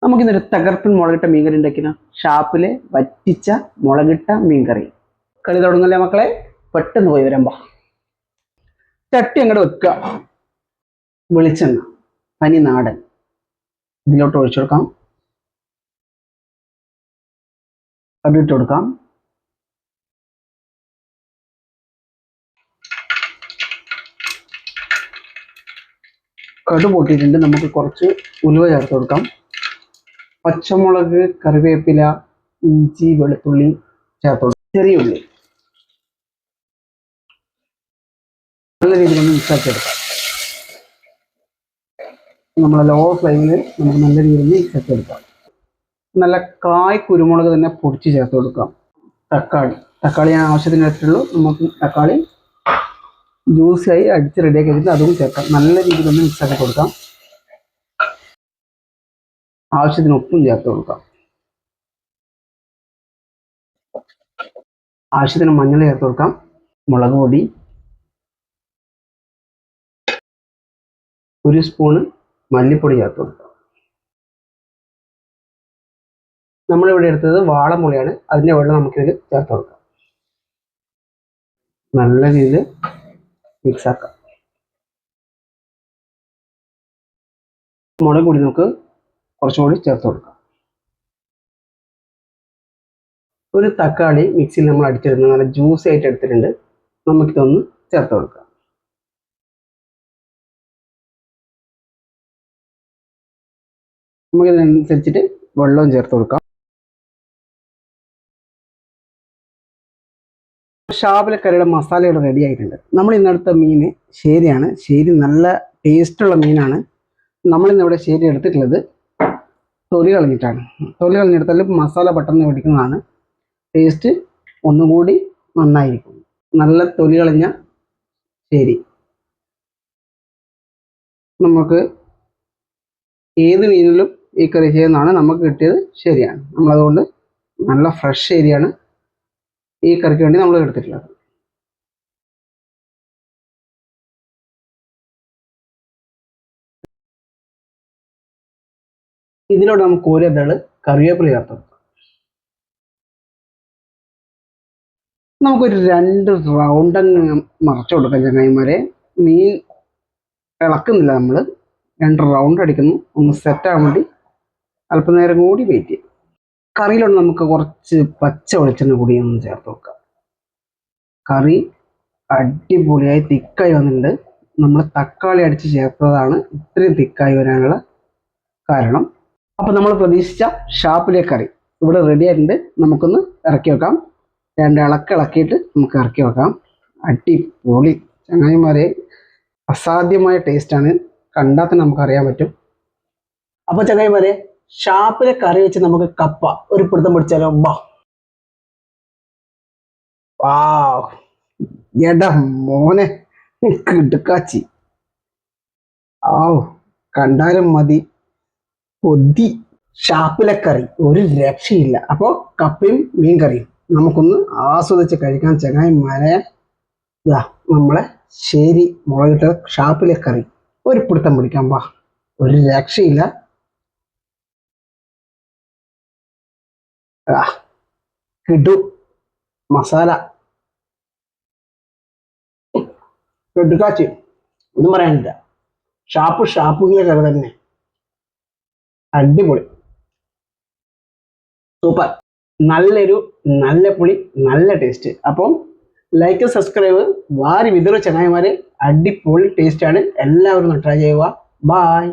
നമുക്കിന്നൊരു തകർപ്പൻ മുളകിട്ട മീൻകറി ഉണ്ടാക്കിന ഷാപ്പിലെ വറ്റിച്ച മുളകിട്ട മീൻകറി. കളി തുടങ്ങല്ലേ മക്കളെ, പെട്ടെന്ന് പോയി വരാൻ. ചട്ടി അങ്ങോട്ട് വെക്കുക. വെളിച്ചെണ്ണ തനി നാടൻ ഇതിലോട്ട് ഒഴിച്ചു കൊടുക്കാം. കടുകിട്ട് കൊടുക്കാം. കടു പൊട്ടിയിട്ടുണ്ട്. നമുക്ക് കുറച്ച് ഉലുവ ചേർത്ത് കൊടുക്കാം. പച്ചമുളക്, കറിവേപ്പില, ഇഞ്ചി, വെളുത്തുള്ളി ചേർത്ത് കൊടുക്കാം. ചെറിയ ഉള്ളി നല്ല രീതിയിൽ ഒന്ന് മിക്സാക്കി എടുക്കാം. നമ്മളെ ലോ ഫ്ലെയിമിൽ നമുക്ക് നല്ല രീതിയിൽ മിക്സാക്കി എടുക്കാം. നല്ല കായ് കുരുമുളക് തന്നെ പൊടിച്ച് ചേർത്ത് കൊടുക്കാം. തക്കാളി ഞാൻ ആവശ്യത്തിനടുത്തുള്ളൂ. നമുക്ക് തക്കാളി ജ്യൂസായി അടിച്ച് റെഡിയാക്കി വെച്ചിട്ട് അതും ചേർക്കാം. നല്ല രീതിയിൽ ഒന്ന് മിക്സാക്കി കൊടുക്കാം. ആവശ്യത്തിന് ഉപ്പും ചേർത്ത് കൊടുക്കാം. ആവശ്യത്തിന് മഞ്ഞൾ ചേർത്ത് കൊടുക്കാം. മുളക് പൊടി, 1 സ്പൂണ് മല്ലിപ്പൊടി ചേർത്ത് കൊടുക്കാം. നമ്മളിവിടെ എടുത്തത് വാളംപുളിയാണ്. അതിൻ്റെ വെള്ളം നമുക്കിതിൽ ചേർത്ത് കൊടുക്കാം. നല്ല രീതിയിൽ മിക്സാക്കാം. മുളക് പൊടി നമുക്ക് കുറച്ചും കൂടി ചേർത്ത് കൊടുക്കാം. ഒരു തക്കാളി മിക്സിയിൽ നമ്മൾ അടിച്ചെടുക്കുന്നത് നല്ല ജ്യൂസ് ആയിട്ട് എടുത്തിട്ടുണ്ട്. നമുക്കിതൊന്ന് ചേർത്ത് കൊടുക്കാം. നമുക്കിതനുസരിച്ചിട്ട് വെള്ളവും ചേർത്ത് കൊടുക്കാം. ഷാപ്പിലെ കറിയുടെ മസാലയുടെ റെഡി ആയിട്ടുണ്ട്. നമ്മൾ ഇന്നെടുത്ത മീൻ ശേരിയാണ്. ശേരി നല്ല ടേസ്റ്റുള്ള മീനാണ്. നമ്മളിന്നിവിടെ ശേരി എടുത്തിട്ടുള്ളത് തൊലി കളഞ്ഞിട്ടാണ്. തൊലി കളഞ്ഞെടുത്താൽ മസാല പെട്ടെന്ന് പിടിക്കുന്നതാണ്. ടേസ്റ്റ് ഒന്നുകൂടി നന്നായിരിക്കും. നല്ല തൊലി കളഞ്ഞ ശേരി നമുക്ക് ഏത് മീനിലും ഈ കറി ചെയ്യുന്നതാണ്. നമുക്ക് കിട്ടിയത് ശരിയാണ്. നമ്മളതുകൊണ്ട് നല്ല ഫ്രഷ് ശരിയാണ് ഈ കറിക്ക് വേണ്ടി നമ്മൾ എടുത്തിട്ടുള്ളത്. ഇതിലൂടെ നമുക്ക് ഒരു ഇതള് കറിവേപ്പില ചേർത്ത് കൊടുക്കാം. നമുക്കൊരു 2 റൗണ്ട് അങ്ങ് മറച്ചു കൊടുക്കാം ചങ്ങായിമാരെ. മീൻ ഇളക്കുന്നില്ല, നമ്മൾ 2 റൗണ്ട് അടിക്കുന്നു. ഒന്ന് സെറ്റാകാൻ വേണ്ടി അല്പനേരം കൂടി വെയിറ്റ് ചെയ്യും. കറിയിലോട്ട് നമുക്ക് കുറച്ച് പച്ച വെളിച്ചെണ്ണ കൂടി ഒന്ന് ചേർത്ത് വെക്കാം. കറി അടിപൊളിയായി തിക്കായി വന്നിട്ടുണ്ട്. നമ്മൾ തക്കാളി അടിച്ച് ചേർത്തതാണ് ഇത്രയും തിക്കായി വരാനുള്ള കാരണം. അപ്പോൾ നമ്മൾ പ്രതീക്ഷിച്ച ഷാപ്പിലെ കറി ഇവിടെ റെഡി ആയിട്ടുണ്ട്. നമുക്കൊന്ന് ഇറക്കി വെക്കാം. 2 ഇളക്കിയിട്ട് നമുക്ക് ഇറക്കി വെക്കാം. അടിപൊളി ചങ്ങായിമാരെ, അസാധ്യമായ ടേസ്റ്റാണ്. കണ്ടാൽ തന്നെ നമുക്കറിയാൻ പറ്റും. അപ്പോൾ ചങ്ങായിമാരെ, ഷാപ്പിലെ കറി വെച്ച് നമുക്ക് കപ്പ ഒരു പിടുത്തം പിടിച്ചാലോ? എടാ മോനെ, കിടുക്കാച്ചി. കണ്ടാലും മതി കൊതി. ഷാപ്പിലെ കറി ഒരു രക്ഷയില്ല. അപ്പോൾ കപ്പയും മീൻ കറിയും നമുക്കൊന്ന് ആസ്വദിച്ച് കഴിക്കാൻ ചങ്ങായിമാരെ. നമ്മളെ ശേരി മുളകിട്ട ഷാപ്പിലെ കറി ഒരു പിടുത്തം പിടിക്കാൻ ഒരു രക്ഷയില്ല. കിടു മസാല, കിടുക്കാച്ചി, ഒന്നും പറയാനില്ല. ഷാപ്പിലെ കറി തന്നെ അടിപൊളി, സൂപ്പർ. നല്ല പുളി, നല്ല ടേസ്റ്റ്. അപ്പം ലൈക്ക്, സബ്സ്ക്രൈബ്, വാരി വിതറ ചങ്ങായിമാരെ. അടിപൊളി ടേസ്റ്റാണ്. എല്ലാവരും ട്രൈ ചെയ്യുക. ബായ്.